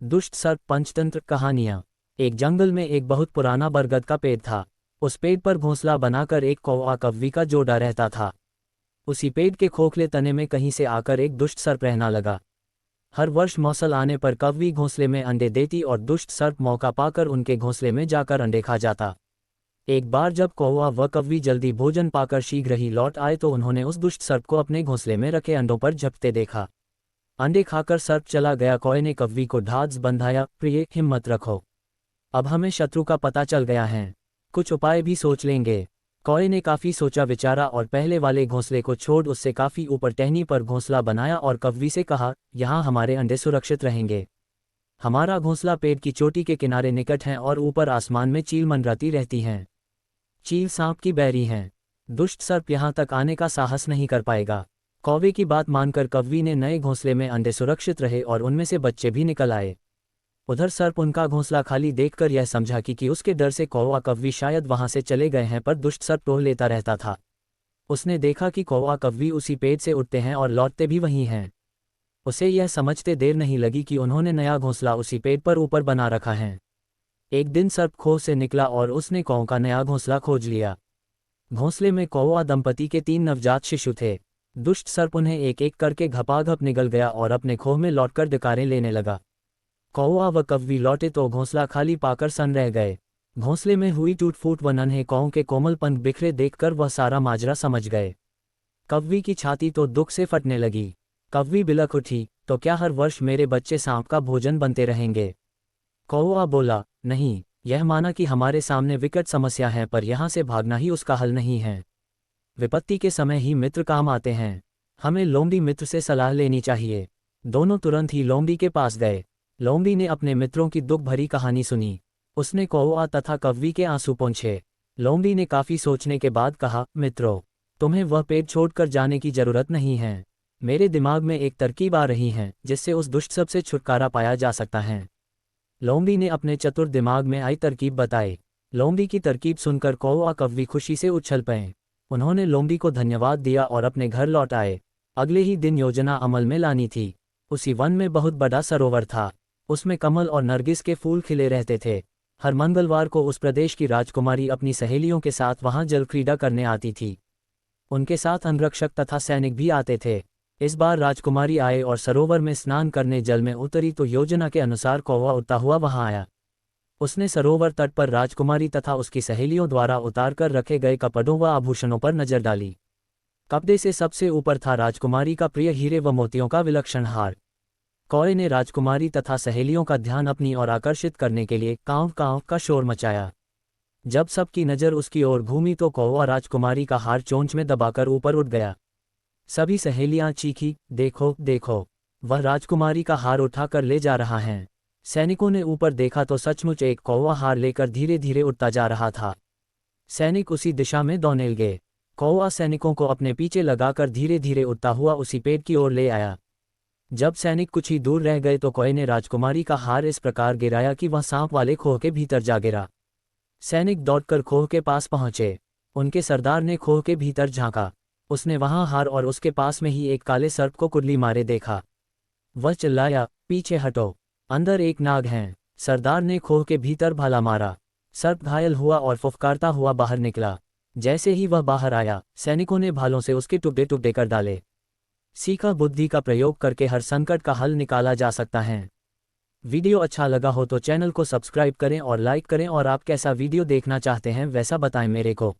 दुष्ट सर्प पंचतंत्र कहानियां। एक जंगल में एक बहुत पुराना बरगद का पेड़ था। उस पेड़ पर घोंसला बनाकर एक कौवा कव्वी का जोड़ा रहता था। उसी पेड़ के खोखले तने में कहीं से आकर एक दुष्ट सर्प रहना लगा। हर वर्ष मौसल आने पर कव्वी घोंसले में अंडे देती और दुष्ट सर्प मौका पाकर उनके घोंसले में जाकर अंडे खा जाता। एक बार जब कौवा व कव्वी जल्दी भोजन पाकर शीघ्र ही लौट आए तो उन्होंने उस दुष्ट सर्प को अपने घोंसले में रखे अंडों पर झपकते देखा। अंडे खाकर सर्प चला गया। कौवे ने कव्वी को ढांढस बंधाया, प्रिय हिम्मत रखो, अब हमें शत्रु का पता चल गया है, कुछ उपाय भी सोच लेंगे। कौवे ने काफी सोचा विचारा और पहले वाले घोंसले को छोड़ उससे काफी ऊपर टहनी पर घोंसला बनाया और कव्वी से कहा, यहाँ हमारे अंडे सुरक्षित रहेंगे। हमारा घोंसला पेड़ की चोटी के किनारे निकट है और ऊपर आसमान में चील मंडराती रहती हैं। चील सांप की बैरी हैं। दुष्ट सर्प यहाँ तक आने का साहस नहीं कर पाएगा। कौवे की बात मानकर कव्वी ने नए घोंसले में अंडे सुरक्षित रहे और उनमें से बच्चे भी निकल आए। उधर सर्प उनका घोंसला खाली देखकर यह समझा कि उसके डर से कौवा कव्वी शायद वहां से चले गए हैं, पर दुष्ट सर्प टोह लेता रहता था। उसने देखा कि कौवा कव्वी उसी पेड़ से उठते हैं और लौटते भी वहीं हैं। उसे यह समझते देर नहीं लगी कि उन्होंने नया घोंसला उसी पेड़ पर ऊपर बना रखा है। एक दिन सर्प खोह से निकला और उसने कौवा का नया घोंसला खोज लिया। घोंसले में कौवा दंपति के 3 नवजात शिशु थे। दुष्ट सर्प उन्हें एक एक करके घपाघप निगल गया और अपने खोह में लौटकर डकारें लेने लगा। कौवा व कव्वी लौटे तो घोंसला खाली पाकर सन रह गए। घोंसले में हुई टूट फूट व नन्हे कौओं के कोमल पंख बिखरे देखकर वह सारा माजरा समझ गए। कव्वी की छाती तो दुख से फटने लगी। कव्वी बिलख उठी, तो क्या हर वर्ष मेरे बच्चे सांप का भोजन बनते रहेंगे? कौवा बोला, नहीं, यह माना कि हमारे सामने विकट समस्या है, पर यहाँ से भागना ही उसका हल नहीं है। विपत्ति के समय ही मित्र काम आते हैं। हमें लोमड़ी मित्र से सलाह लेनी चाहिए। दोनों तुरंत ही लोमड़ी के पास गए। लोमड़ी ने अपने मित्रों की दुख भरी कहानी सुनी। उसने कौवा तथा कव्वी के आंसू पोंछे। लोमड़ी ने काफी सोचने के बाद कहा, मित्रों, तुम्हें वह पेड़ छोड़कर जाने की जरूरत नहीं है। मेरे दिमाग में एक तरकीब आ रही है जिससे उस दुष्ट सर्प से छुटकारा पाया जा सकता है। लोमड़ी ने अपने चतुर दिमाग में आई तरकीब बताई। लोमड़ी की तरकीब सुनकर कौवा कव्वी खुशी से उछल पड़े। उन्होंने लोमड़ी को धन्यवाद दिया और अपने घर लौट आए। अगले ही दिन योजना अमल में लानी थी। उसी वन में बहुत बड़ा सरोवर था। उसमें कमल और नरगिस के फूल खिले रहते थे। हर मंगलवार को उस प्रदेश की राजकुमारी अपनी सहेलियों के साथ वहां जल क्रीड़ा करने आती थी। उनके साथ अंगरक्षक तथा सैनिक भी आते थे। इस बार राजकुमारी आए और सरोवर में स्नान करने जल में उतरी तो योजना के अनुसार कौवा उड़ता हुआ वहां आया। उसने सरोवर तट पर राजकुमारी तथा उसकी सहेलियों द्वारा उतार कर रखे गए कपड़ों व आभूषणों पर नजर डाली। कपड़े से सबसे ऊपर था राजकुमारी का प्रिय हीरे व मोतियों का विलक्षण हार। कौवे ने राजकुमारी तथा सहेलियों का ध्यान अपनी ओर आकर्षित करने के लिए कांव कांव का शोर मचाया। जब सबकी नजर उसकी ओर घूमी तो कौवा राजकुमारी का हार चोंच में दबाकर ऊपर उठ गया। सभी सहेलियां चीखी, देखो देखो, वह राजकुमारी का हार उठाकर ले जा रहा है। सैनिकों ने ऊपर देखा तो सचमुच एक कौवा हार लेकर धीरे धीरे उड़ता जा रहा था। सैनिक उसी दिशा में दौड़ने लगे। कौवा सैनिकों को अपने पीछे लगाकर धीरे धीरे उड़ता हुआ उसी पेड़ की ओर ले आया। जब सैनिक कुछ ही दूर रह गए तो कौवे ने राजकुमारी का हार इस प्रकार गिराया कि वह सांप वाले खोह के भीतर जा गिरा। सैनिक दौड़कर खोह के पास पहुंचे। उनके सरदार ने खोह के भीतर झांका। उसने वहां हार और उसके पास में ही एक काले सर्प को कुंडली मारे देखा। वह चिल्लाया, पीछे हटो, अंदर एक नाग है। सरदार ने खोह के भीतर भाला मारा। सर्प घायल हुआ और फुफकारता हुआ बाहर निकला। जैसे ही वह बाहर आया, सैनिकों ने भालों से उसके टुकड़े टुकड़े कर डाले। सीखा, बुद्धि का प्रयोग करके हर संकट का हल निकाला जा सकता है। वीडियो अच्छा लगा हो तो चैनल को सब्सक्राइब करें और लाइक करें, और आप कैसा वीडियो देखना चाहते हैं वैसा बताएं मेरे को।